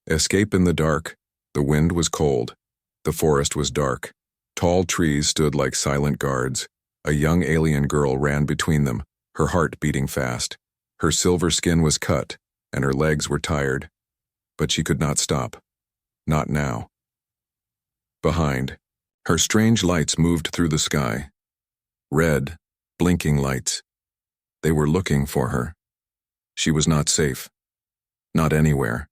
Escape in the dark. The wind was cold. The forest was dark. Tall trees stood like silent guards. A young alien girl ran between them, her heart beating fast. Her silver skin was cut, and her legs were tired. But she could not stop. Not now. Behind, her strange lights moved through the sky. Red, blinking lights. They were looking for her. She was not safe. Not anywhere.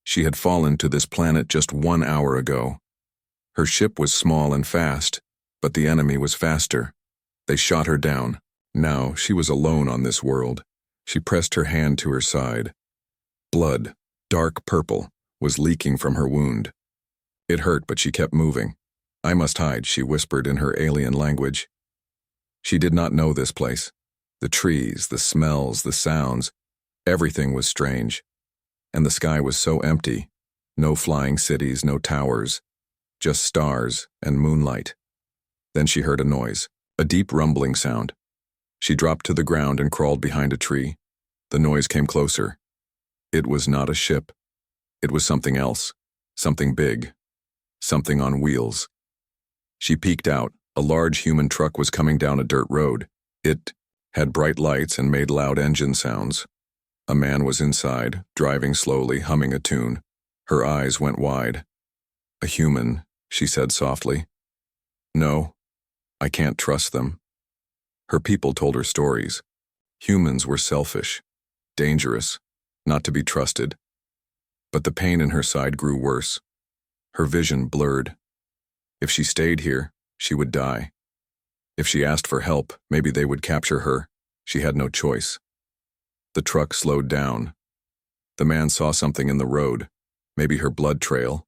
She had fallen to this planet just 1 hour ago. Her ship was small and fast, but the enemy was faster. They shot her down. Now she was alone on this world. She pressed her hand to her side. Blood, dark purple, was leaking from her wound. It hurt, but she kept moving. "I must hide," she whispered in her alien language. She did not know this place. The trees, the smells, the sounds, everything was strange. And the sky was so empty. No flying cities, no towers, just stars and moonlight. Then she heard a noise, a deep rumbling sound. She dropped to the ground and crawled behind a tree. The noise came closer. It was not a ship. It was something else, something big, something on wheels. She peeked out. A large human truck was coming down a dirt road. It had bright lights and made loud engine sounds. A man was inside, driving slowly, humming a tune. Her eyes went wide. "A human," she said softly. "No, I can't trust them." Her people told her stories. Humans were selfish, dangerous, not to be trusted. But the pain in her side grew worse. Her vision blurred. If she stayed here, she would die. If she asked for help, maybe they would capture her. She had no choice. The truck slowed down. The man saw something in the road, maybe her blood trail.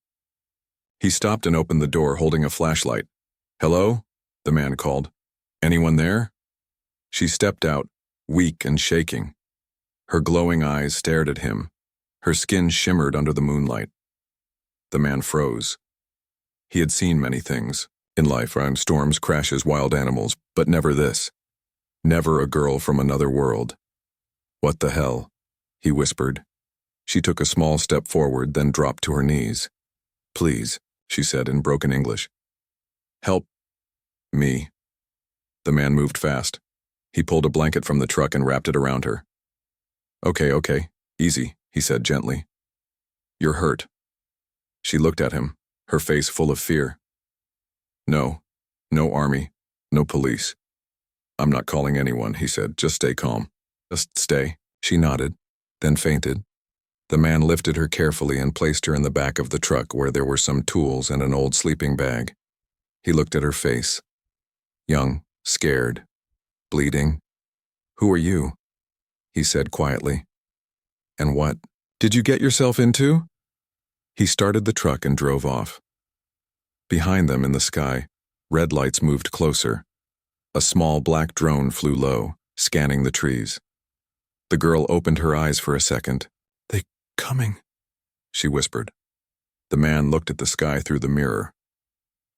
He stopped and opened the door, holding a flashlight. "Hello?" the man called. "Anyone there?" She stepped out, weak and shaking. Her glowing eyes stared at him. Her skin shimmered under the moonlight. The man froze. He had seen many things in life, around storms, crashes, wild animals, but never this. Never a girl from another world. "What the hell?" he whispered. She took a small step forward, then dropped to her knees. "Please," she said in broken English. "Help me." The man moved fast. He pulled a blanket from the truck and wrapped it around her. Okay, easy," he said gently. "You're hurt." She looked at him, her face full of fear. No army, no police. "I'm not calling anyone," he said. "Just stay calm. Just stay." She nodded, then fainted. The man lifted her carefully and placed her in the back of the truck where there were some tools and an old sleeping bag. He looked at her face. Young, scared, bleeding. "Who are you?" he said quietly. "And what did you get yourself into?" He started the truck and drove off. Behind them in the sky, red lights moved closer. A small black drone flew low, scanning the trees. The girl opened her eyes for a second. "They coming," she whispered. The man looked at the sky through the mirror.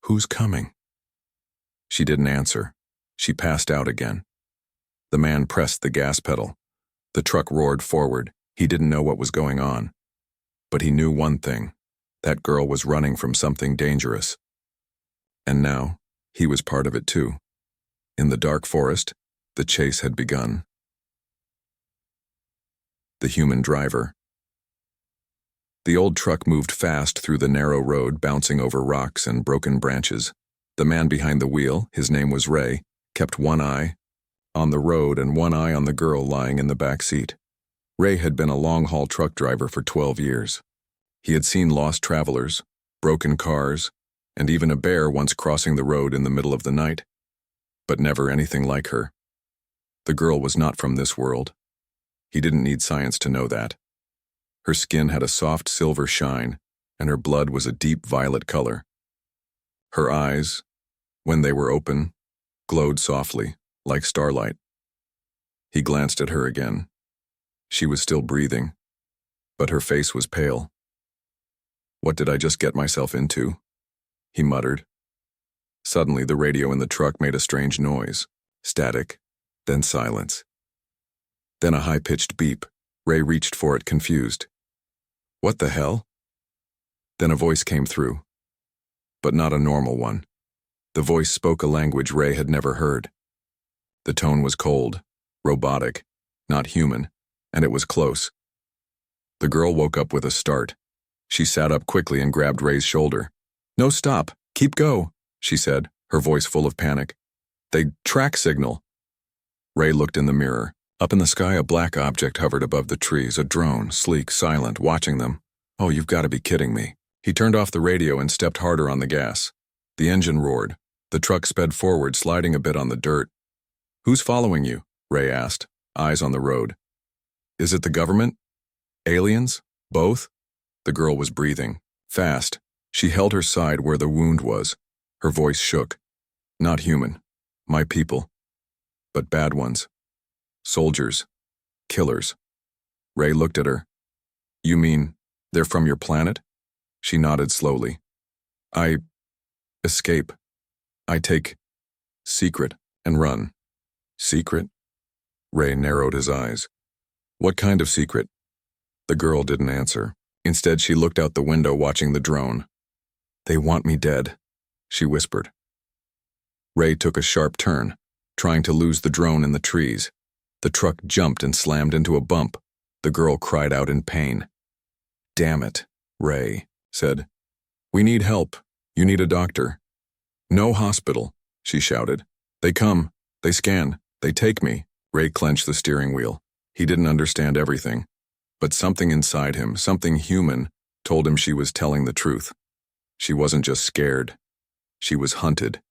"Who's coming?" She didn't answer. She passed out again. The man pressed the gas pedal. The truck roared forward. He didn't know what was going on. But he knew one thing. That girl was running from something dangerous. And now, he was part of it too. In the dark forest, the chase had begun. The human driver. The old truck moved fast through the narrow road, bouncing over rocks and broken branches. The man behind the wheel, his name was Ray, kept one eye on the road and one eye on the girl lying in the back seat. Ray had been a long-haul truck driver for 12 years. He had seen lost travelers, broken cars, and even a bear once crossing the road in the middle of the night. But never anything like her. The girl was not from this world. He didn't need science to know that. Her skin had a soft silver shine, and her blood was a deep violet color. Her eyes, when they were open, glowed softly, like starlight. He glanced at her again. She was still breathing, but her face was pale. "What did I just get myself into?" he muttered. Suddenly, the radio in the truck made a strange noise. Static, then silence. Then a high-pitched beep. Ray reached for it, confused. "What the hell?" Then a voice came through, but not a normal one. The voice spoke a language Ray had never heard. The tone was cold, robotic, not human, and it was close. The girl woke up with a start. She sat up quickly and grabbed Ray's shoulder. "No, stop. Keep go," she said, her voice full of panic. "They track signal." Ray looked in the mirror. Up in the sky, a black object hovered above the trees, a drone, sleek, silent, watching them. "Oh, you've got to be kidding me." He turned off the radio and stepped harder on the gas. The engine roared. The truck sped forward, sliding a bit on the dirt. "Who's following you?" Ray asked, eyes on the road. "Is it the government? Aliens? Both?" The girl was breathing, fast. She held her side where the wound was. Her voice shook. "Not human. My people. But bad ones. Soldiers. Killers." Ray looked at her. "You mean they're from your planet?" She nodded slowly. "I escape. I take secret and run." "Secret?" Ray narrowed his eyes. "What kind of secret?" The girl didn't answer. Instead, she looked out the window watching the drone. "They want me dead," she whispered. Ray took a sharp turn, trying to lose the drone in the trees. The truck jumped and slammed into a bump. The girl cried out in pain. "Damn it," Ray said. "We need help. You need a doctor." "No hospital," she shouted. "They come. They scan. They take me." Ray clenched the steering wheel. He didn't understand everything. But something inside him, something human, told him she was telling the truth. She wasn't just scared. She was hunted.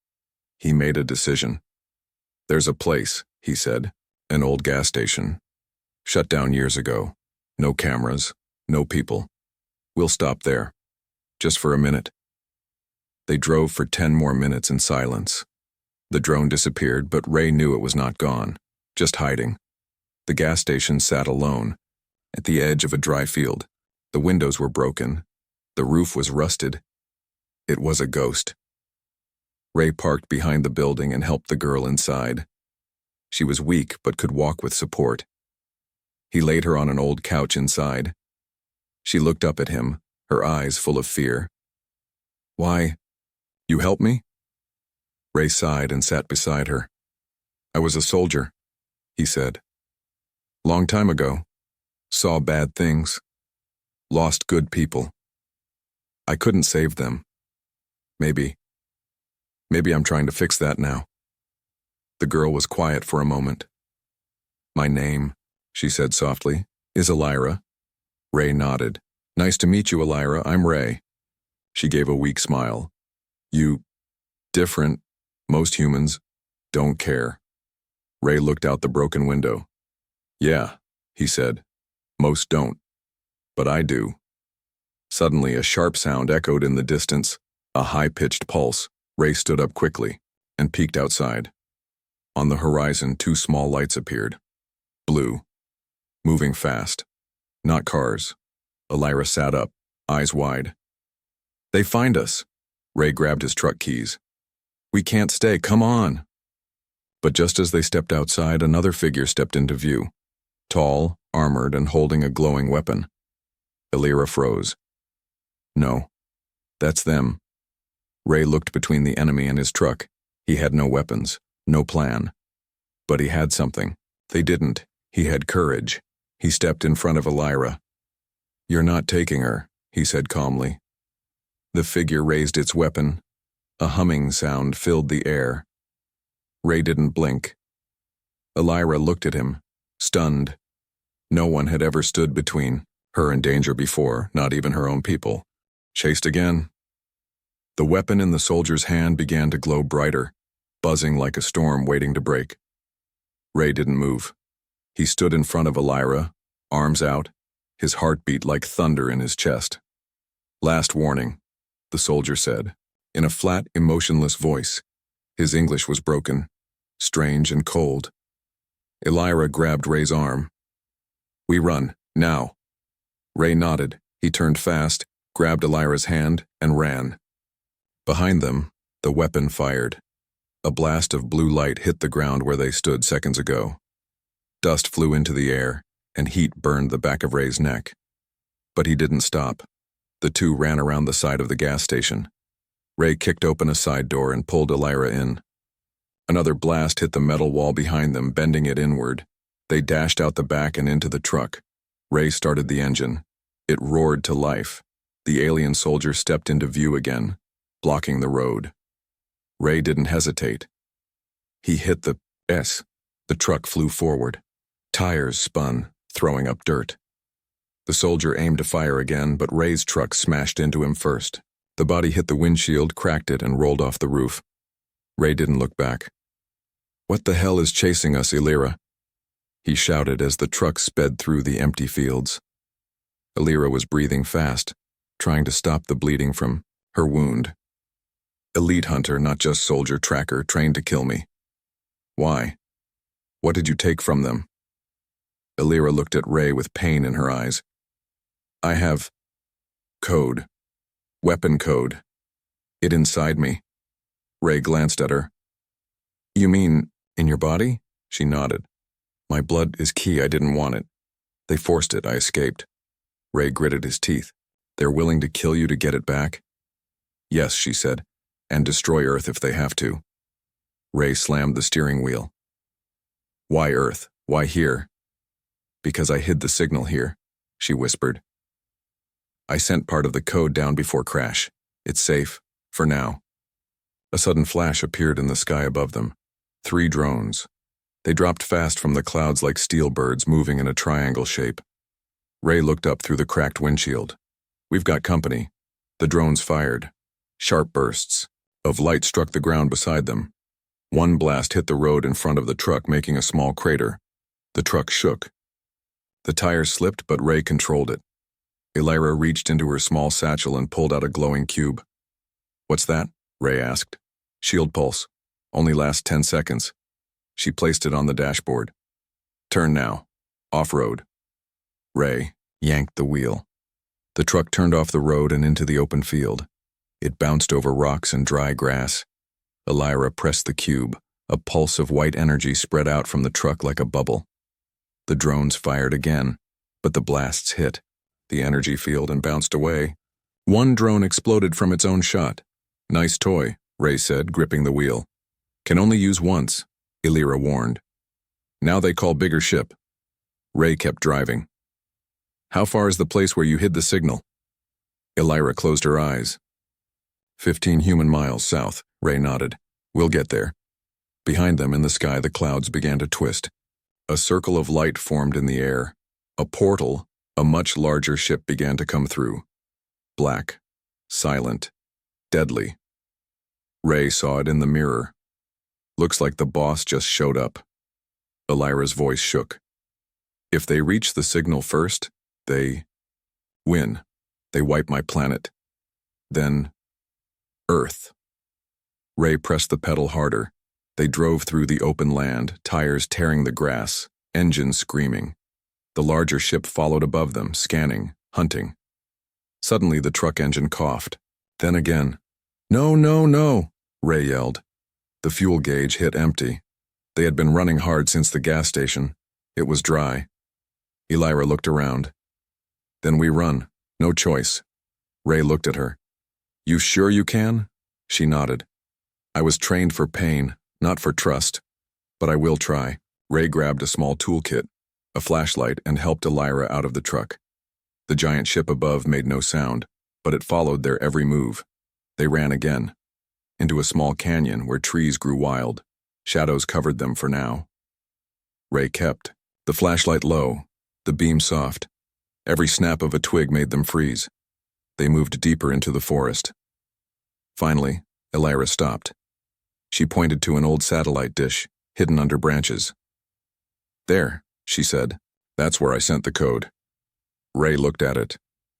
He made a decision. "There's a place," he said, "an old gas station. Shut down years ago. No cameras, no people. We'll stop there. Just for a minute." They drove for 10 more minutes in silence. The drone disappeared, but Ray knew it was not gone, just hiding. The gas station sat alone, at the edge of a dry field. The windows were broken. The roof was rusted. It was a ghost. Ray parked behind the building and helped the girl inside. She was weak but could walk with support. He laid her on an old couch inside. She looked up at him, her eyes full of fear. "Why? You help me?" Ray sighed and sat beside her. "I was a soldier," he said. "Long time ago. Saw bad things. Lost good people. I couldn't save them. Maybe I'm trying to fix that now." The girl was quiet for a moment. "My name," she said softly, "is Elira." Ray nodded. "Nice to meet you, Elira. I'm Ray." She gave a weak smile. "You, different. Most humans don't care." Ray looked out the broken window. "Yeah," he said. "Most don't. But I do." Suddenly, a sharp sound echoed in the distance, a high-pitched pulse. Ray stood up quickly and peeked outside. On the horizon, 2 small lights appeared. Blue. Moving fast. Not cars. Elira sat up, eyes wide. "They find us." Ray grabbed his truck keys. "We can't stay. Come on." But just as they stepped outside, another figure stepped into view. Tall, armored, and holding a glowing weapon. Elira froze. "No. That's them." Ray looked between the enemy and his truck. He had no weapons, no plan. But he had something. They didn't. He had courage. He stepped in front of Elira. "You're not taking her," he said calmly. The figure raised its weapon. A humming sound filled the air. Ray didn't blink. Elira looked at him, stunned. No one had ever stood between her and danger before, not even her own people. Chased again. The weapon in the soldier's hand began to glow brighter, buzzing like a storm waiting to break. Ray didn't move. He stood in front of Elira, arms out, his heartbeat like thunder in his chest. "Last warning," the soldier said, in a flat, emotionless voice. His English was broken, strange and cold. Elira grabbed Ray's arm. "We run, now." Ray nodded. He turned fast, grabbed Elira's hand, and ran. Behind them, the weapon fired. A blast of blue light hit the ground where they stood seconds ago. Dust flew into the air, and heat burned the back of Ray's neck. But he didn't stop. The two ran around the side of the gas station. Ray kicked open a side door and pulled Elira in. Another blast hit the metal wall behind them, bending it inward. They dashed out the back and into the truck. Ray started the engine. It roared to life. The alien soldier stepped into view again, blocking the road. Ray didn't hesitate. He hit the S. The truck flew forward. Tires spun, throwing up dirt. The soldier aimed to fire again, but Ray's truck smashed into him first. The body hit the windshield, cracked it, and rolled off the roof. Ray didn't look back. "What the hell is chasing us, Elira?" he shouted as the truck sped through the empty fields. Elira was breathing fast, trying to stop the bleeding from her wound. "Elite hunter, not just soldier tracker, trained to kill me." "Why? What did you take from them?" Elira looked at Ray with pain in her eyes. "I have code. Weapon code. It inside me." Ray glanced at her. "You mean in your body?" She nodded. "My blood is key. I didn't want it. They forced it. I escaped." Ray gritted his teeth. "They're willing to kill you to get it back?" "Yes," she said, "and destroy Earth if they have to." Ray slammed the steering wheel. "Why Earth? Why here?" "Because I hid the signal here," she whispered. "I sent part of the code down before crash. It's safe, for now." A sudden flash appeared in the sky above them. 3 drones. They dropped fast from the clouds like steel birds moving in a triangle shape. Ray looked up through the cracked windshield. "We've got company." The drones fired. Sharp bursts of light struck the ground beside them. One blast hit the road in front of the truck, making a small crater. The truck shook. The tires slipped, but Ray controlled it. Elira reached into her small satchel and pulled out a glowing cube. "What's that?" Ray asked. "Shield pulse. Only lasts 10 seconds. She placed it on the dashboard. "Turn now. Off-road." Ray yanked the wheel. The truck turned off the road and into the open field. It bounced over rocks and dry grass. Elira pressed the cube. A pulse of white energy spread out from the truck like a bubble. The drones fired again, but the blasts hit the energy field and bounced away. One drone exploded from its own shot. "Nice toy," Ray said, gripping the wheel. "Can only use once," Elira warned. "Now they call bigger ship." Ray kept driving. "How far is the place where you hid the signal?" Elira closed her eyes. 15 human miles south, Ray nodded. "We'll get there." Behind them in the sky, the clouds began to twist. A circle of light formed in the air. A portal, a much larger ship began to come through. Black, silent, deadly. Ray saw it in the mirror. "Looks like the boss just showed up." Elira's voice shook. "If they reach the signal first, they win. They wipe my planet. Then Earth." Ray pressed the pedal harder. They drove through the open land, tires tearing the grass, engines screaming. The larger ship followed above them, scanning, hunting. Suddenly the truck engine coughed. Then again. "No, no, no," Ray yelled. The fuel gauge hit empty. They had been running hard since the gas station. It was dry. Elira looked around. "Then we run. No choice." Ray looked at her. "You sure you can?" She nodded. "I was trained for pain, not for trust. But I will try." Ray grabbed a small toolkit, a flashlight, and helped Elira out of the truck. The giant ship above made no sound, but it followed their every move. They ran again. Into a small canyon where trees grew wild. Shadows covered them for now. Ray kept the flashlight low, the beam soft. Every snap of a twig made them freeze. They moved deeper into the forest. Finally, Elira stopped. She pointed to an old satellite dish, hidden under branches. "There," she said. "That's where I sent the code." Ray looked at it.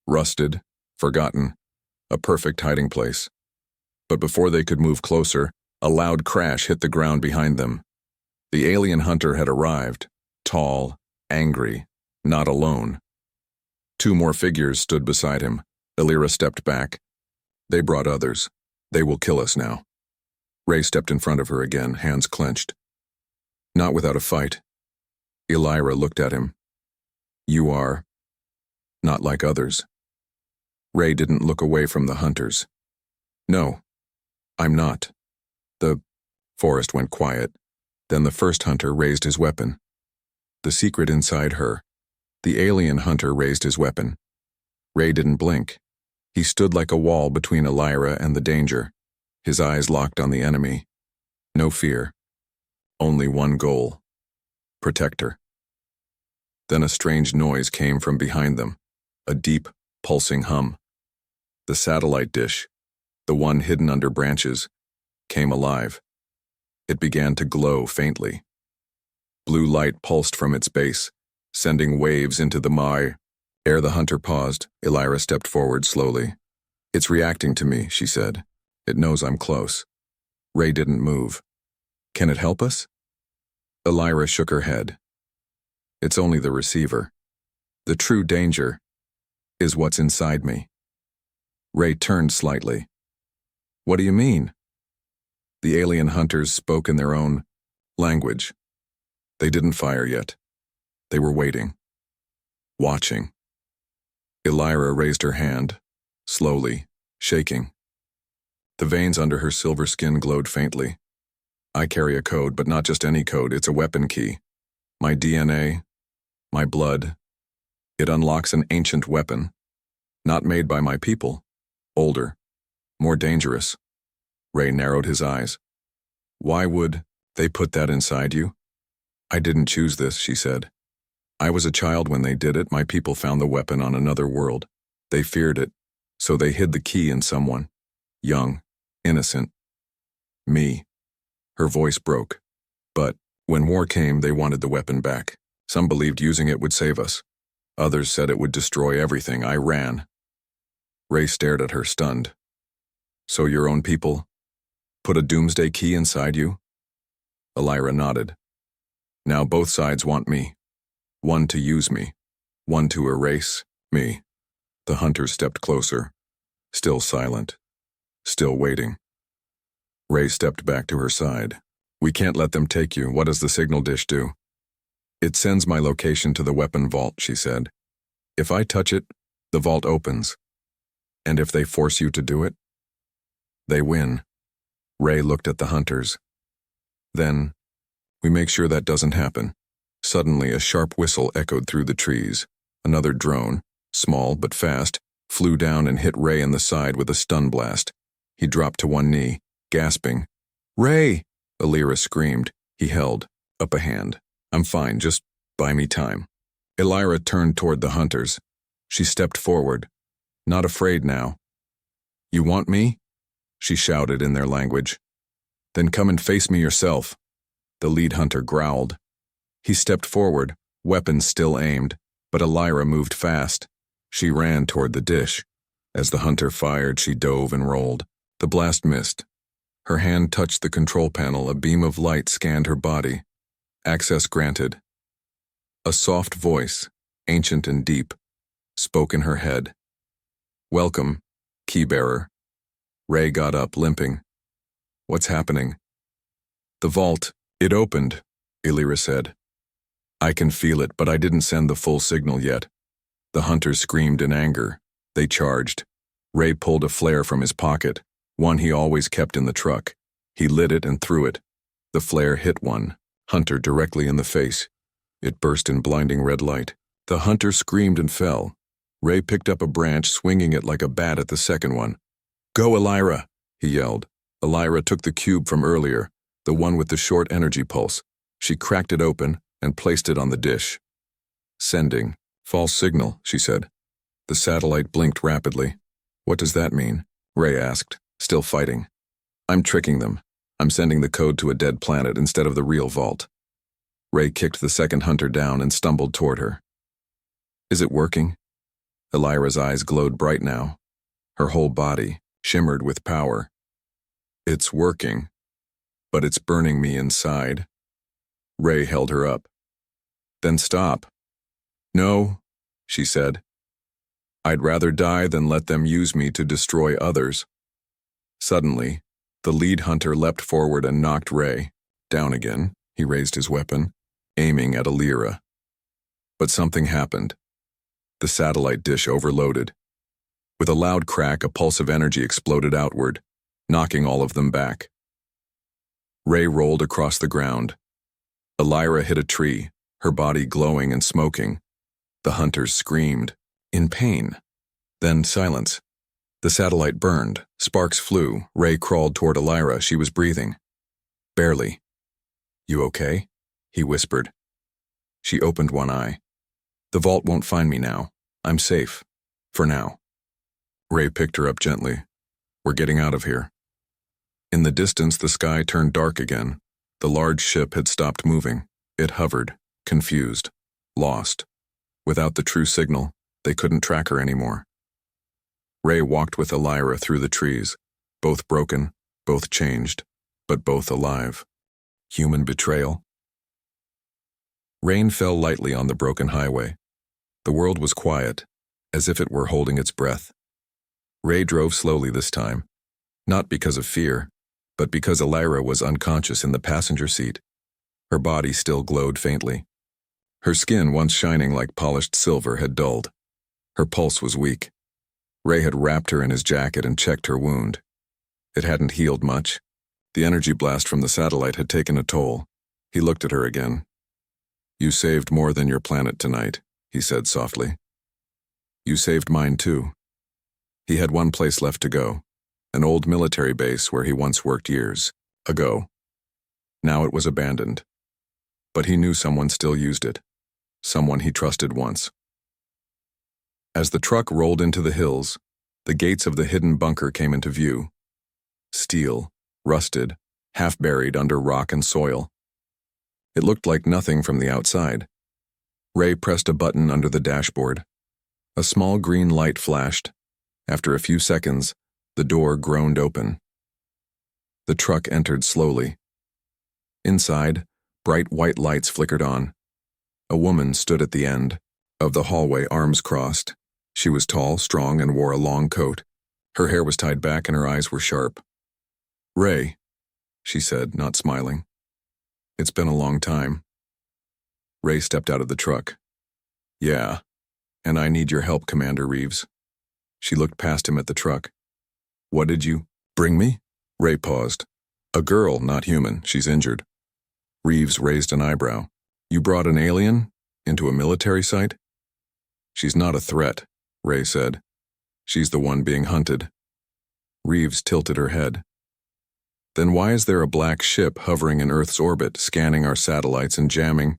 Rusted, forgotten, a perfect hiding place. But before they could move closer, a loud crash hit the ground behind them. The alien hunter had arrived, tall, angry, not alone. 2 more figures stood beside him. Elira stepped back. "They brought others. They will kill us now." Ray stepped in front of her again, hands clenched. "Not without a fight." Elira looked at him. "You are not like others." Ray didn't look away from the hunters. No, I'm not. The forest went quiet. Then the first hunter raised his weapon. The secret inside her. The alien hunter raised his weapon. Ray didn't blink. He stood like a wall between Elira and the danger, his eyes locked on the enemy. No fear. Only one goal. Protect her. Then a strange noise came from behind them, a deep, pulsing hum. The satellite dish, the one hidden under branches, came alive. It began to glow faintly. Blue light pulsed from its base, sending waves into the mire. Ere the hunter paused, Elira stepped forward slowly. It's reacting to me, she said. It knows I'm close. Ray didn't move. Can it help us? Elira shook her head. It's only the receiver. The true danger is what's inside me. Ray turned slightly. What do you mean? The alien hunters spoke in their own language. They didn't fire yet. They were waiting. Watching. Elira raised her hand, slowly, shaking. The veins under her silver skin glowed faintly. I carry a code, but not just any code, it's a weapon key. My DNA, my blood. It unlocks an ancient weapon. Not made by my people. Older. More dangerous. Ray narrowed his eyes. Why would they put that inside you? I didn't choose this, she said. I was a child when they did it. My people found the weapon on another world. They feared it, so they hid the key in someone. Young, innocent. Me. Her voice broke. But when war came, they wanted the weapon back. Some believed using it would save us. Others said it would destroy everything. I ran. Ray stared at her, stunned. So your own people put a doomsday key inside you? Elira nodded. Now both sides want me. One to use me. One to erase me. The hunters stepped closer, still silent, still waiting. Ray stepped back to her side. We can't let them take you. What does the signal dish do? It sends my location to the weapon vault, she said. If I touch it, the vault opens. And if they force you to do it, they win. Ray looked at the hunters. Then, we make sure that doesn't happen. Suddenly, a sharp whistle echoed through the trees. Another drone, small but fast, flew down and hit Ray in the side with a stun blast. He dropped to one knee, gasping. Ray! Elira screamed. He held up a hand. I'm fine, just buy me time. Elira turned toward the hunters. She stepped forward, not afraid now. You want me? She shouted in their language. Then come and face me yourself. The lead hunter growled. He stepped forward, weapon still aimed, but Elira moved fast. She ran toward the dish. As the hunter fired, she dove and rolled. The blast missed. Her hand touched the control panel. A beam of light scanned her body. Access granted. A soft voice, ancient and deep, spoke in her head. Welcome, keybearer. Ray got up, limping. What's happening? The vault, it opened, Elira said. I can feel it, but I didn't send the full signal yet. The hunters screamed in anger. They charged. Ray pulled a flare from his pocket, one he always kept in the truck. He lit it and threw it. The flare hit one hunter directly in the face. It burst in blinding red light. The hunter screamed and fell. Ray picked up a branch, swinging it like a bat at the second one. Go, Elira, he yelled. Elira took the cube from earlier, the one with the short energy pulse. She cracked it open and placed it on the dish. Sending. False signal, she said. The satellite blinked rapidly. What does that mean? Ray asked, still fighting. I'm tricking them. I'm sending the code to a dead planet instead of the real vault. Ray kicked the second hunter down and stumbled toward her. Is it working? Elira's eyes glowed bright now. Her whole body shimmered with power. It's working, but it's burning me inside. Ray held her up. Then stop. No, she said. I'd rather die than let them use me to destroy others. Suddenly, the lead hunter leapt forward and knocked Ray down again. He raised his weapon, aiming at Elira. But something happened. The satellite dish overloaded. With a loud crack, a pulse of energy exploded outward, knocking all of them back. Ray rolled across the ground. Elira hit a tree, her body glowing and smoking. The hunters screamed, in pain. Then silence. The satellite burned, sparks flew. Ray crawled toward Elira. She was breathing. Barely. "You okay?" he whispered. She opened one eye. "The vault won't find me now. I'm safe. For now." Ray picked her up gently. "We're getting out of here." In the distance, the sky turned dark again. The large ship had stopped moving. It hovered, confused, lost. Without the true signal, they couldn't track her anymore. Ray walked with Elira through the trees, both broken, both changed, but both alive. Human betrayal? Rain fell lightly on the broken highway. The world was quiet, as if it were holding its breath. Ray drove slowly this time, not because of fear, but because Elira was unconscious in the passenger seat. Her body still glowed faintly. Her skin, once shining like polished silver, had dulled. Her pulse was weak. Ray had wrapped her in his jacket and checked her wound. It hadn't healed much. The energy blast from the satellite had taken a toll. He looked at her again. "You saved more than your planet tonight," he said softly. "You saved mine too." He had one place left to go, an old military base where he once worked years ago. Now it was abandoned. But he knew someone still used it, someone he trusted once. As the truck rolled into the hills, the gates of the hidden bunker came into view. Steel, rusted, half buried under rock and soil. It looked like nothing from the outside. Ray pressed a button under the dashboard. A small green light flashed. After a few seconds, the door groaned open. The truck entered slowly. Inside, bright white lights flickered on. A woman stood at the end of the hallway, arms crossed. She was tall, strong, and wore a long coat. Her hair was tied back and her eyes were sharp. "Ray," she said, not smiling. "It's been a long time." Ray stepped out of the truck. "Yeah, and I need your help, Commander Reeves." She looked past him at the truck. "What did you bring me?" Ray paused. "A girl, not human. She's injured." Reeves raised an eyebrow. "You brought an alien into a military site?" "She's not a threat," Ray said. "She's the one being hunted." Reeves tilted her head. "Then why is there a black ship hovering in Earth's orbit, scanning our satellites and jamming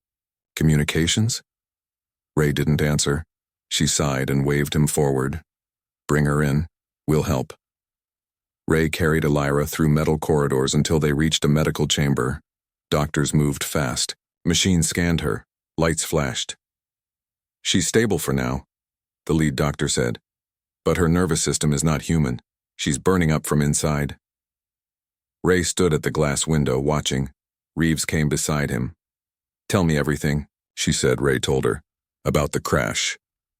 communications?" Ray didn't answer. She sighed and waved him forward. "Bring her in. We'll help." Ray carried Elira through metal corridors until they reached a medical chamber. Doctors moved fast. Machines scanned her. Lights flashed. "She's stable for now," the lead doctor said. "But her nervous system is not human. She's burning up from inside." Ray stood at the glass window, watching. Reeves came beside him. "Tell me everything," she said. Ray told her. "About the crash.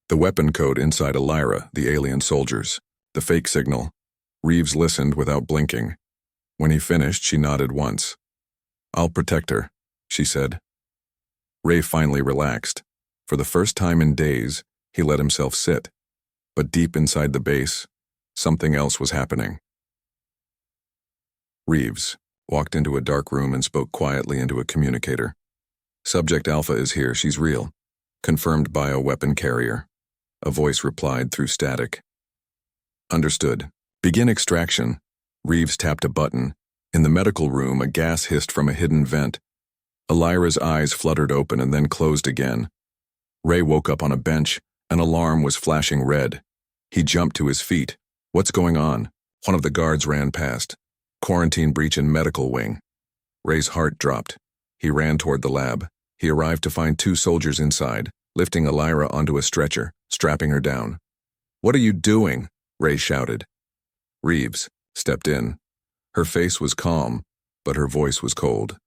The weapon code inside Elira, the alien soldiers. The fake signal." Reeves listened without blinking. When he finished, she nodded once. "I'll protect her," she said. Ray finally relaxed. For the first time in days, he let himself sit. But deep inside the base, something else was happening. Reeves walked into a dark room and spoke quietly into a communicator. "Subject Alpha is here. She's real. Confirmed bioweapon carrier." A voice replied through static. "Understood. Begin extraction." Reeves tapped a button. In the medical room, a gas hissed from a hidden vent. Elira's eyes fluttered open and then closed again. Ray woke up on a bench. An alarm was flashing red. He jumped to his feet. "What's going on?" One of the guards ran past. "Quarantine breach in medical wing." Ray's heart dropped. He ran toward the lab. He arrived to find 2 soldiers inside, lifting Elira onto a stretcher, strapping her down. "What are you doing?" Ray shouted. Reeves stepped in. Her face was calm, but her voice was cold.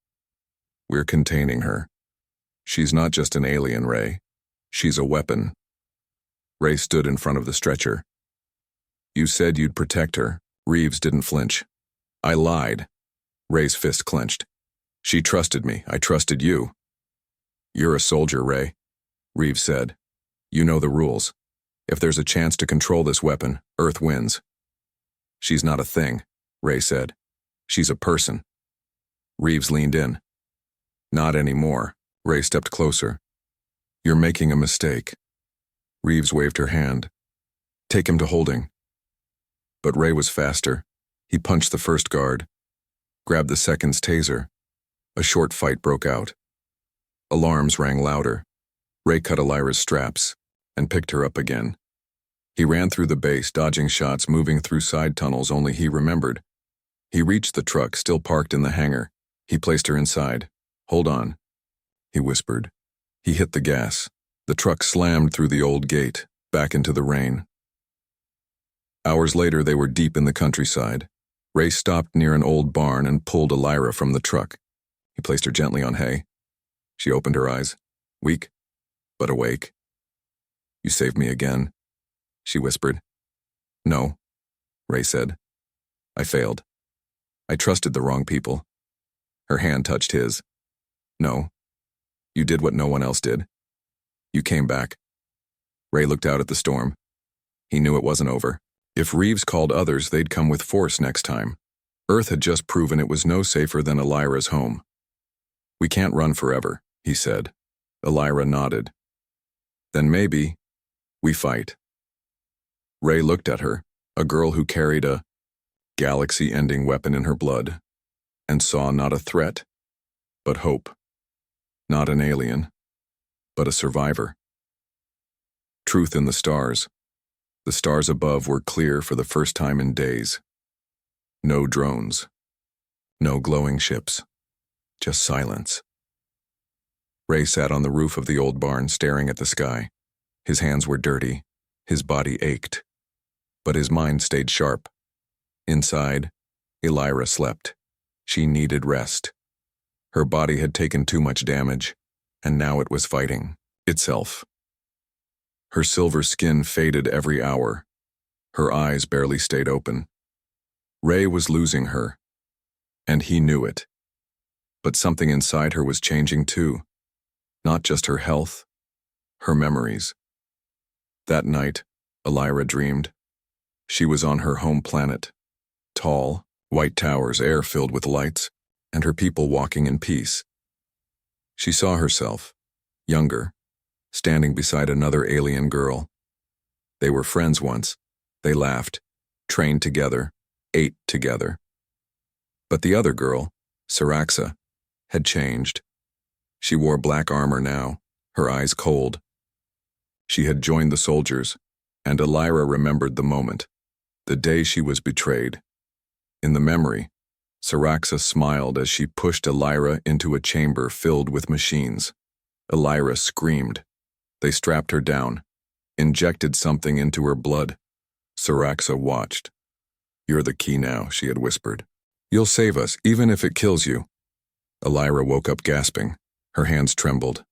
"We're containing her. She's not just an alien, Ray. She's a weapon." Ray stood in front of the stretcher. "You said you'd protect her." Reeves didn't flinch. "I lied." Ray's fist clenched. "She trusted me. I trusted you." "You're a soldier, Ray," Reeves said. "You know the rules. If there's a chance to control this weapon, Earth wins. She's not a thing, Ray said. She's a person. Reeves leaned in. Not anymore. Ray stepped closer. You're making a mistake. Reeves waved her hand. Take him to holding. But Ray was faster. He punched the first guard, grabbed the second's taser. A short fight broke out. Alarms rang louder. Ray cut Elira's straps and picked her up again. He ran through the base, dodging shots, moving through side tunnels only he remembered. He reached the truck, still parked in the hangar. He placed her inside. Hold on, he whispered. He hit the gas. The truck slammed through the old gate, back into the rain. Hours later, they were deep in the countryside. Ray stopped near an old barn and pulled Elira from the truck. He placed her gently on hay. She opened her eyes, weak, but awake. You saved me again, she whispered. No, Ray said. I failed. I trusted the wrong people. Her hand touched his. No, you did what no one else did. You came back. Ray looked out at the storm. He knew it wasn't over. If Reeves called others, they'd come with force next time. Earth had just proven it was no safer than Elira's home. We can't run forever, he said. Elira nodded. Then maybe we fight. Ray looked at her, a girl who carried a galaxy-ending weapon in her blood, and saw not a threat, but hope. Not an alien, but a survivor. Truth in the stars. The stars above were clear for the first time in days. No drones. No glowing ships. Just silence. Ray sat on the roof of the old barn, staring at the sky. His hands were dirty. His body ached. But his mind stayed sharp. Inside, Elira slept. She needed rest. Her body had taken too much damage, and now it was fighting itself. Her silver skin faded every hour. Her eyes barely stayed open. Ray was losing her, and he knew it. But something inside her was changing too. Not just her health, her memories. That night, Elira dreamed. She was on her home planet. Tall, white towers, air filled with lights, and her people walking in peace. She saw herself, younger, standing beside another alien girl. They were friends once. They laughed, trained together, ate together. But the other girl, Siraxa, had changed. She wore black armor now, her eyes cold. She had joined the soldiers, and Elira remembered the moment, the day she was betrayed. In the memory, Siraxa smiled as she pushed Elira into a chamber filled with machines. Elira screamed. They strapped her down, injected something into her blood. Siraxa watched. You're the key now, she had whispered. You'll save us, even if it kills you. Elira woke up gasping. Her hands trembled.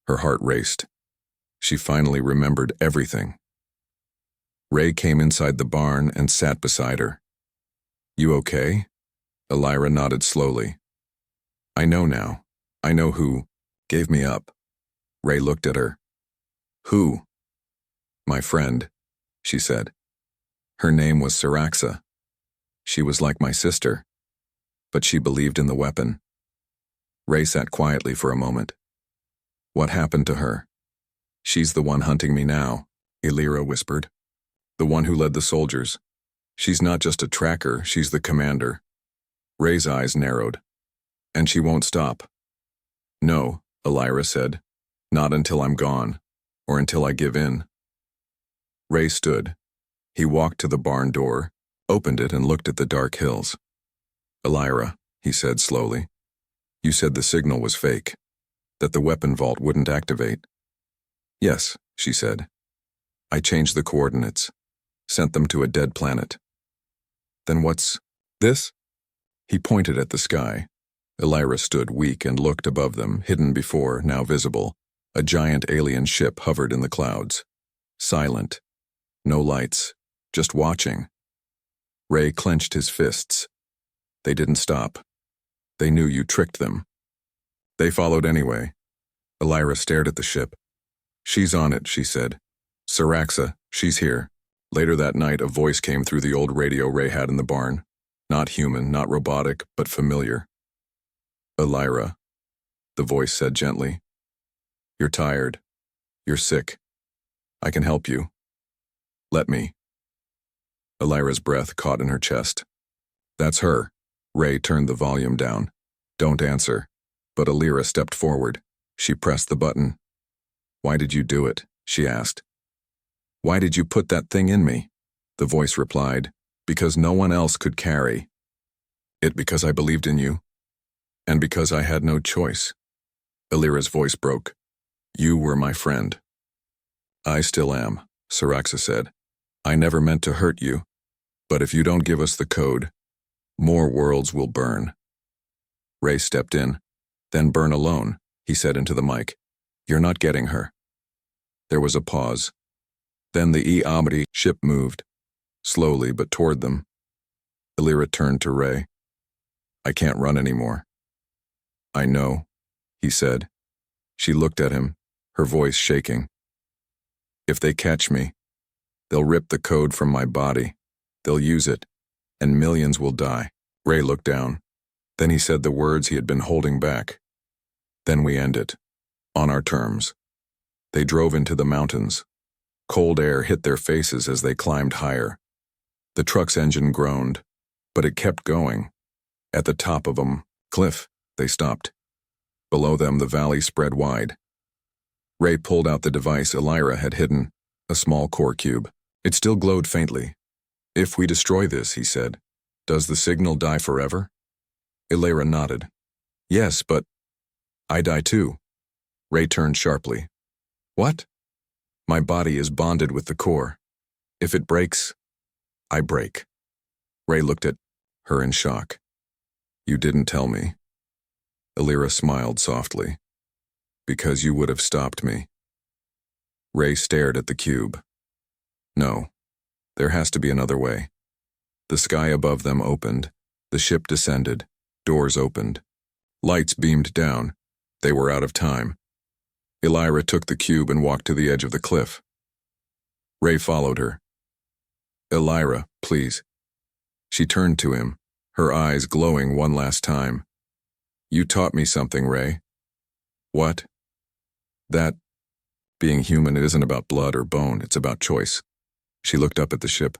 Her heart raced. She finally remembered everything. Ray came inside the barn and sat beside her. You okay? Elira nodded slowly. I know now. I know who gave me up. Ray looked at her. Who? My friend, she said. Her name was Siraxa. She was like my sister, but she believed in the weapon. Ray sat quietly for a moment. What happened to her? She's the one hunting me now, Elira whispered. The one who led the soldiers. She's not just a tracker, she's the commander. Ray's eyes narrowed. And she won't stop. No, Elira said. Not until I'm gone, or until I give in. Ray stood. He walked to the barn door, opened it and looked at the dark hills. Elira, he said slowly. You said the signal was fake, that the weapon vault wouldn't activate. Yes, she said. I changed the coordinates, sent them to a dead planet. Then what's this? He pointed at the sky. Elira stood weak and looked above them, hidden before, now visible. A giant alien ship hovered in the clouds. Silent. No lights, just watching. Ray clenched his fists. They didn't stop. They knew you tricked them. They followed anyway. Elira stared at the ship. She's on it, she said. Saraxa, she's here. Later that night, a voice came through the old radio Ray had in the barn. Not human, not robotic, but familiar. Elira, the voice said gently. You're tired. You're sick. I can help you. Let me. Elira's breath caught in her chest. That's her. Ray turned the volume down. Don't answer. But Elira stepped forward. She pressed the button. Why did you do it? She asked. Why did you put that thing in me? The voice replied. Because no one else could carry. It because I believed in you. And because I had no choice. Elira's voice broke. You were my friend. I still am, Saraxa said. I never meant to hurt you. But if you don't give us the code, more worlds will burn. Ray stepped in. Then burn alone, he said into the mic. You're not getting her. There was a pause. Then the E-Amity ship moved, slowly but toward them. Elira turned to Ray. I can't run anymore. I know, he said. She looked at him, her voice shaking. If they catch me, they'll rip the code from my body. They'll use it, and millions will die. Ray looked down. Then he said the words he had been holding back. Then we end it. On our terms. They drove into the mountains. Cold air hit their faces as they climbed higher. The truck's engine groaned, but it kept going. At the top of a cliff, they stopped. Below them, the valley spread wide. Ray pulled out the device Elira had hidden, a small core cube. It still glowed faintly. If we destroy this, he said, does the signal die forever? Elira nodded. Yes, but I die too. Ray turned sharply. What? My body is bonded with the core. If it breaks, I break. Ray looked at her in shock. You didn't tell me. Elira smiled softly. Because you would have stopped me. Ray stared at the cube. No, there has to be another way. The sky above them opened. The ship descended. Doors opened. Lights beamed down. They were out of time. Elira took the cube and walked to the edge of the cliff. Ray followed her. Elira, please. She turned to him, her eyes glowing one last time. You taught me something, Ray. What? That being human isn't about blood or bone, it's about choice. She looked up at the ship.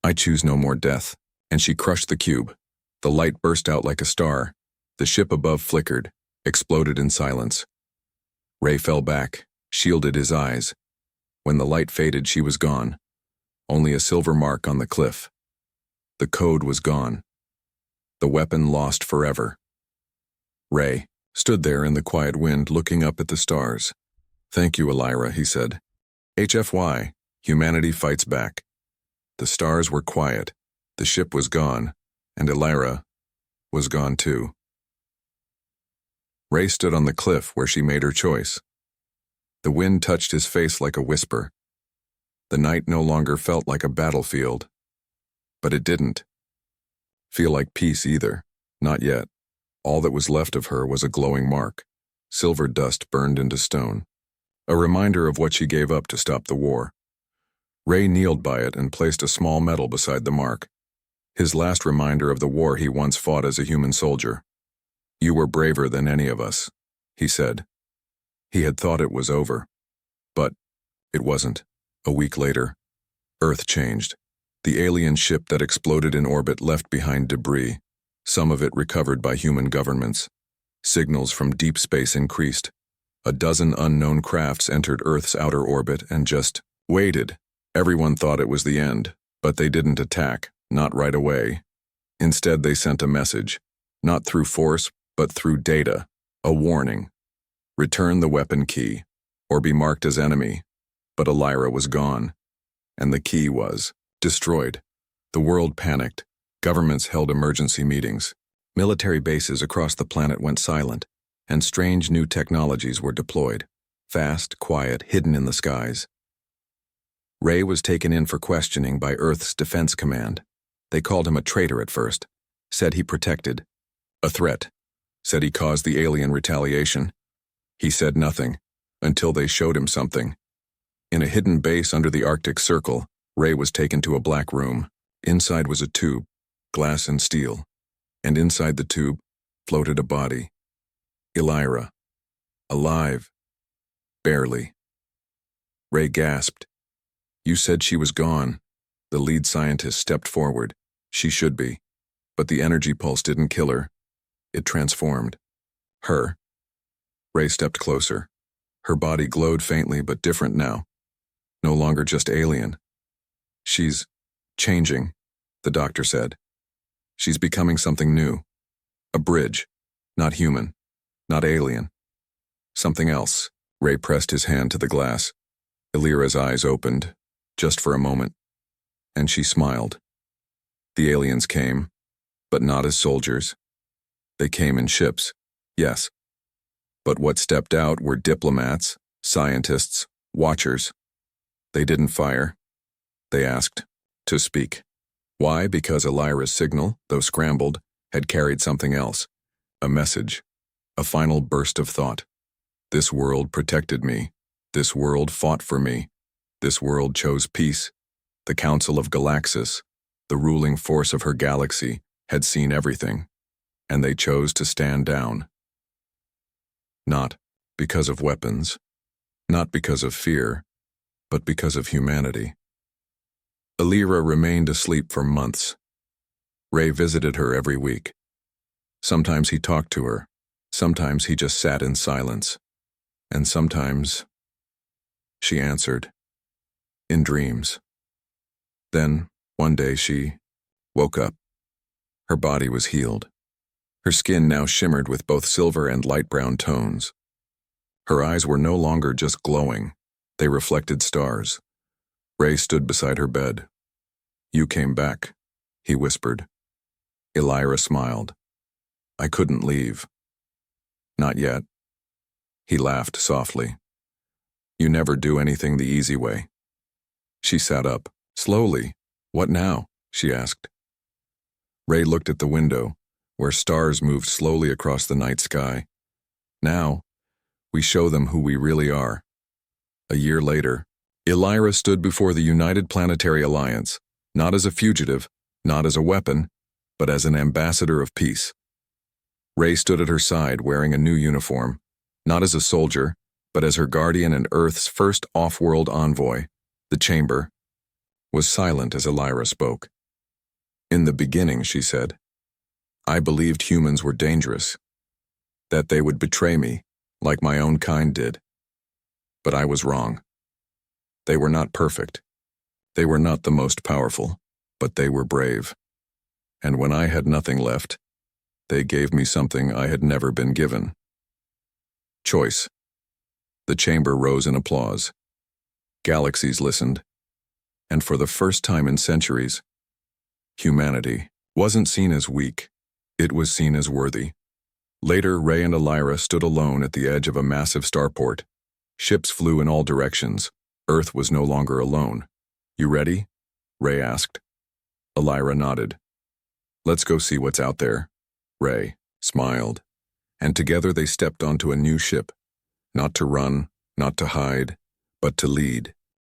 I choose no more death. And she crushed the cube. The light burst out like a star. The ship above flickered, exploded in silence. Ray fell back, shielded his eyes. When the light faded, she was gone. Only a silver mark on the cliff. The code was gone. The weapon lost forever. Ray stood there in the quiet wind looking up at the stars. Thank you, Elira, he said. HFY, humanity fights back. The stars were quiet. The ship was gone, and Elira was gone too. Ray stood on the cliff where she made her choice. The wind touched his face like a whisper. The night no longer felt like a battlefield. But it didn't feel like peace either. Not yet. All that was left of her was a glowing mark, silver dust burned into stone. A reminder of what she gave up to stop the war. Ray kneeled by it and placed a small medal beside the mark. His last reminder of the war he once fought as a human soldier. You were braver than any of us, he said. He had thought it was over. But it wasn't. A week later, Earth changed. The alien ship that exploded in orbit left behind debris, some of it recovered by human governments. Signals from deep space increased. A dozen unknown crafts entered Earth's outer orbit and just waited. Everyone thought it was the end, but they didn't attack, not right away. Instead, they sent a message, not through force, but through data, a warning. Return the weapon key, or be marked as enemy. But Elira was gone, and the key was destroyed. The world panicked. Governments held emergency meetings. Military bases across the planet went silent, and strange new technologies were deployed. Fast, quiet, hidden in the skies. Ray was taken in for questioning by Earth's Defense Command. They called him a traitor at first, said he protected. A threat, said he caused the alien retaliation. He said nothing, until they showed him something. In a hidden base under the Arctic Circle, Ray was taken to a black room. Inside was a tube, glass and steel, and inside the tube floated a body. Elira. Alive. Barely. Ray gasped. You said she was gone. The lead scientist stepped forward. She should be. But the energy pulse didn't kill her. It transformed. Her. Ray stepped closer. Her body glowed faintly but different now. No longer just alien. She's changing, the doctor said. She's becoming something new. A bridge. Not human. Not alien. Something else. Ray pressed his hand to the glass. Elira's eyes opened, just for a moment, and she smiled. The aliens came, but not as soldiers. They came in ships, yes. But what stepped out were diplomats, scientists, watchers. They didn't fire. They asked to speak. Why? Because Elira's signal, though scrambled, had carried something else. A message. A final burst of thought. This world protected me. This world fought for me. This world chose peace. The Council of Galaxis, the ruling force of her galaxy, had seen everything, and they chose to stand down. Not because of weapons, not because of fear, but because of humanity. Elira remained asleep for months. Ray visited her every week. Sometimes he talked to her. Sometimes he just sat in silence. And sometimes she answered, in dreams. Then, one day she woke up. Her body was healed. Her skin now shimmered with both silver and light brown tones. Her eyes were no longer just glowing. They reflected stars. Ray stood beside her bed. You came back, he whispered. Elira smiled. I couldn't leave. Not yet. He laughed softly. You never do anything the easy way. She sat up, slowly. What now? She asked. Ray looked at the window, where stars moved slowly across the night sky. Now, we show them who we really are. A year later, Elira stood before the United Planetary Alliance, not as a fugitive, not as a weapon, but as an ambassador of peace. Ray stood at her side wearing a new uniform, not as a soldier, but as her guardian and Earth's first off-world envoy. The chamber was silent as Elira spoke. In the beginning, she said, I believed humans were dangerous, that they would betray me, like my own kind did. But I was wrong. They were not perfect. They were not the most powerful, but they were brave. And when I had nothing left, they gave me something I had never been given. Choice. The chamber rose in applause. Galaxies listened. And for the first time in centuries, humanity wasn't seen as weak. It was seen as worthy. Later, Ray and Elira stood alone at the edge of a massive starport. Ships flew in all directions. Earth was no longer alone. You ready? Ray asked. Elira nodded. Let's go see what's out there. Ray smiled. And together they stepped onto a new ship. Not to run, not to hide, but to lead.